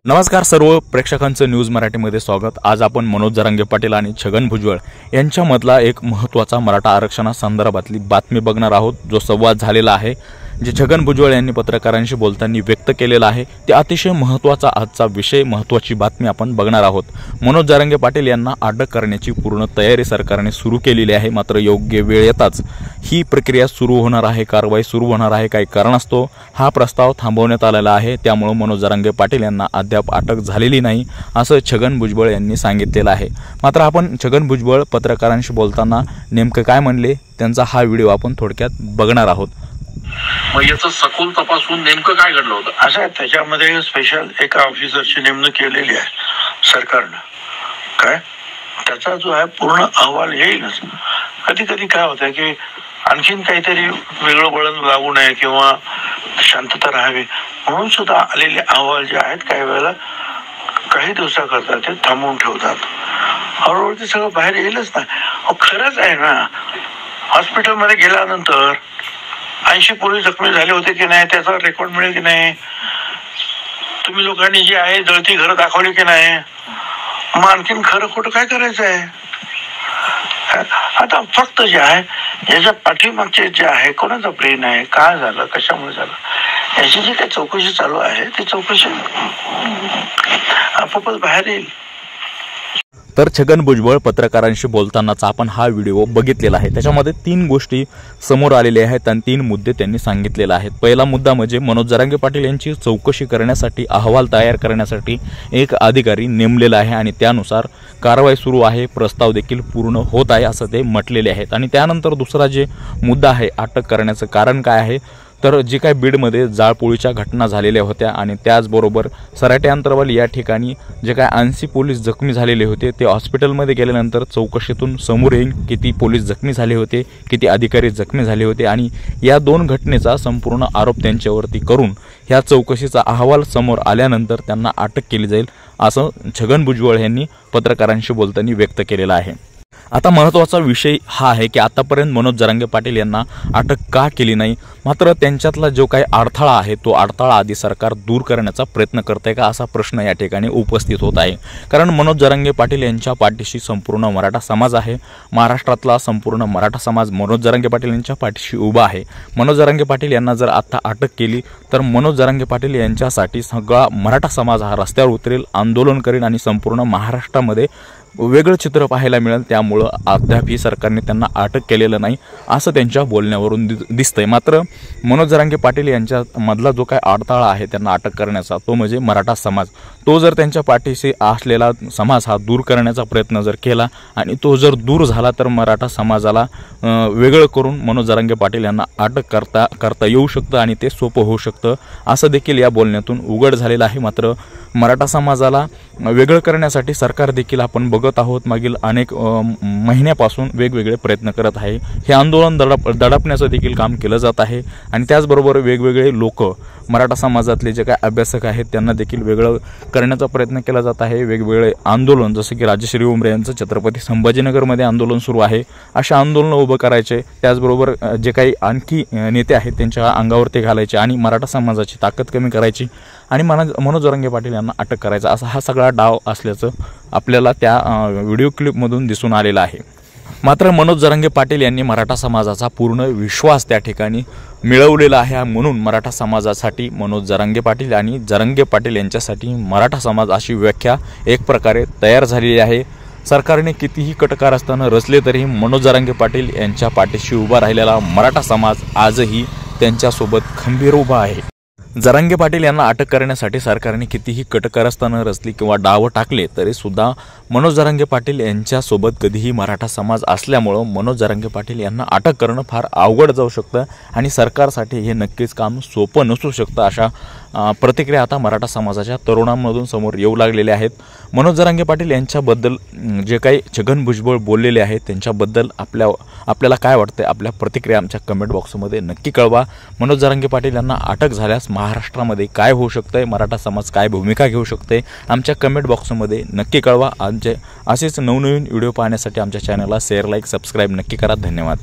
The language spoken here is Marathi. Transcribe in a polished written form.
नमस्कार सर्व प्रेक्षकांचं न्यूज मराठीमध्ये स्वागत। आज आपण मनोज जरांगे पाटील आणि छगन भुजबळ यांच्यामधला एक महत्त्वाचा मराठा आरक्षणासंदर्भातली बातमी बघणार आहोत, जो संवाद झालेला आहे, जे छगन भुजबळ यांनी पत्रकारांशी बोलताना व्यक्त केलेला आहे। ते अतिशय महत्त्वाचा आजचा विषय, महत्त्वाची बातमी आपण बघणार आहोत। मनोज जरांगे पाटील यांना अटक करण्याची पूर्ण तयारी सरकारने सुरू केलेली आहे, मात्र योग्य वेळ येताच ही प्रक्रिया सुरू होणार आहे, कारवाई सुरू होणार आहे। काही कारणास्तव हा प्रस्ताव थांबवण्यात आलेला आहे, त्यामुळे मनोज जरांगे पाटील यांना अद्याप अटक झालेली नाही असं छगन भुजबळ यांनी सांगितलेलं आहे। मात्र आपण छगन भुजबळ पत्रकारांशी बोलताना नेमकं काय म्हणले त्यांचा हा व्हिडिओ आपण थोडक्यात बघणार आहोत। मग याचा सखोल तपासून नेमकं काय घडलं होतं असं त्याच्यामध्ये स्पेशल एका ऑफिसरची नेमणूक केलेली आहे सरकारनं। काय त्याचा जो आहे पूर्ण अहवाल येईलच। कधी कधी काय होतं की आणखीन काहीतरी वेगळं वळण लागू नये किंवा शांतता राहावी म्हणून सुद्धा आलेले अहवाल जे आहेत काही वेळेला काही दिवसाकरता ते थांबवून ठेवतात। हळूहळू ते सगळं बाहेर येईलच ना। खरंच आहे ना, हॉस्पिटलमध्ये गेल्यानंतर 80 पोलीस जखमी झाले होते की नाही त्याचा रेकॉर्ड मिळेल की नाही, तुम्ही लोकांनी जी आहे जळती घरं दाखवली की नाही, मग आणखीन खरं खोटं काय करायचं आहे। आता फक्त जे आहे याच्या पाठीमागचे जे आहे कोणाचा ब्रेन आहे, काय झालं, कशामुळे झालं, याची जी काही चौकशी चालू आहे ती चौकशी आपोआपच बाहेर येईल। तर छगन भुजबळ पत्रकारांशी बोलतानाचा आपण हा व्हिडिओ बघितलेला आहे। त्याच्यामध्ये 3 गोष्टी समोर आलेल्या आहेत आणि 3 मुद्दे त्यांनी सांगितलेले आहेत। पहिला मुद्दा म्हणजे मनोज जरांगे पाटील यांची चौकशी करण्यासाठी, अहवाल तयार करण्यासाठी एक अधिकारी नेमलेला आहे आणि त्यानुसार कारवाई सुरू आहे, प्रस्ताव देखील पूर्ण होत आहे असं ते म्हटलेले आहेत। आणि त्यानंतर दुसरा जे मुद्दा आहे, अटक करण्याचं कारण काय आहे, तर जे काही बीडमध्ये जाळपोळीच्या घटना झालेल्या होत्या आणि त्याचबरोबर सराटे अंतरवाल या ठिकाणी जे काही 80 पोलीस जखमी झालेले होते, ते हॉस्पिटलमध्ये गेल्यानंतर चौकशीतून समोर येईल किती पोलीस जखमी झाले होते, किती अधिकारी जखमी झाले होते आणि या 2 घटनेचा संपूर्ण आरोप त्यांच्यावरती करून ह्या चौकशीचा अहवाल समोर आल्यानंतर त्यांना अटक केली जाईल असं छगन भुजबळ यांनी पत्रकारांशी बोलताना व्यक्त केलेलं आहे। आता महत्त्वाचा विषय हा आहे की आतापर्यंत मनोज जरांगे पाटील यांना अटक का केली नाही, मात्र त्यांच्यातला जो काही अडथळा आहे तो अडथळा आधी सरकार दूर करण्याचा प्रयत्न करते का असा प्रश्न या ठिकाणी उपस्थित होत आहे। कारण मनोज जरांगे पाटील यांच्या पाठीशी संपूर्ण मराठा समाज आहे। महाराष्ट्रातला संपूर्ण मराठा समाज मनोज जरांगे पाटील यांच्या पाठीशी उभा आहे। मनोज जरांगे पाटील यांना जर आता अटक केली तर मनोज जरांगे पाटील यांच्यासाठी सगळा मराठा समाज हा रस्त्यावर उतरेल, आंदोलन करेल आणि संपूर्ण महाराष्ट्रामध्ये वेगळं चित्र पाहायला मिळेल। त्यामुळं अद्यापही सरकारने त्यांना अटक केलेलं नाही असं त्यांच्या बोलण्यावरून दिसतंय। मात्र मनोज जरांगे पाटील यांच्या मधला जो काय अडथळा आहे त्यांना अटक करण्याचा, तो म्हणजे मराठा समाज। तो जर त्यांच्या पाठीशी असलेला समाज हा दूर करण्याचा प्रयत्न जर केला आणि तो जर दूर झाला तर मराठा समाजाला वेगळं करून मनोज जरांगे पाटील यांना अटक करता येऊ शकतं आणि ते सोपं होऊ शकतं असं देखील या बोलण्यातून उघड झालेलं आहे। मात्र मराठा समाजाला वेगळं करण्यासाठी सरकार देखील आपण बघत आहोत मागील अनेक महिन्यापासून वेगवेगळे प्रयत्न करत आहे। हे आंदोलन दडपण्याचं देखील काम केलं जात आहे आणि त्याचबरोबर वेगवेगळे लोक, मराठा समाजातले जे काही अभ्यासक आहेत त्यांना देखील वेगळं करण्याचा प्रयत्न केला जात आहे। वेगवेगळे आंदोलन, जसं की राजश्री उमरे यांचं छत्रपती संभाजीनगरमध्ये आंदोलन सुरू आहे, अशा आंदोलन उभं करायचे। त्याचबरोबर जे काही आणखी नेते आहेत त्यांच्या अंगावरती घालायचे आणि मराठा समाजाची ताकद कमी करायची आणि मनोज जरांगे पाटील यांना अटक करायचा, असा हा सगळा डाव असल्याचं आपल्याला त्या व्हिडिओ क्लिपमधून दिसून आलेलं आहे। मात्र मनोज जरांगे पाटील यांनी मराठा समाजाचा पूर्ण विश्वास त्या ठिकाणी मिळवलेला आहे, म्हणून मराठा समाजासाठी मनोज जरांगे पाटील आणि जरांगे पाटील यांच्यासाठी मराठा समाज अशी व्याख्या एक प्रकारे तयार झालेली आहे। सरकारने कितीही कटकारस्थानं रचले तरीही मनोज जरांगे पाटील यांच्या पाठीशी उभा राहिलेला मराठा समाज आजही त्यांच्यासोबत खंबीर उभा आहे। जरांगे पाटील यांना अटक करण्यासाठी सरकारने कितीही कटकारस्थानं रचली किंवा डाव टाकले तरी सुद्धा मनोज जरांगे पाटील यांच्यासोबत कधीही मराठा समाज असल्यामुळं मनोज जरांगे पाटील यांना अटक करणं फार अवघड जाऊ शकतं आणि सरकारसाठी हे नक्कीच काम सोपं नसू शकतं, अशा प्रतिक्रिया आता मराठा समाजाच्या तरुणांमधून समोर येऊ लागलेल्या आहेत। मनोज जरांगे पाटील यांच्याबद्दल जे काही छगन भुजबळ बोललेले आहेत त्यांच्याबद्दल आपल्याला काय वाटतं, आपल्या प्रतिक्रिया आमच्या कमेंट बॉक्समध्ये नक्की कळवा। मनोज जरांगे पाटील यांना अटक झाल्यास महाराष्ट्रामध्ये काय होऊ शकतंय, मराठा समाज काय भूमिका घेऊ शकते, आमच्या कमेंट बॉक्समध्ये नक्की कळवा। आमचे असेच नवनवीन व्हिडिओ पाहण्यासाठी आमच्या चॅनलला शेअर, लाईक, सबस्क्राईब नक्की करा। धन्यवाद।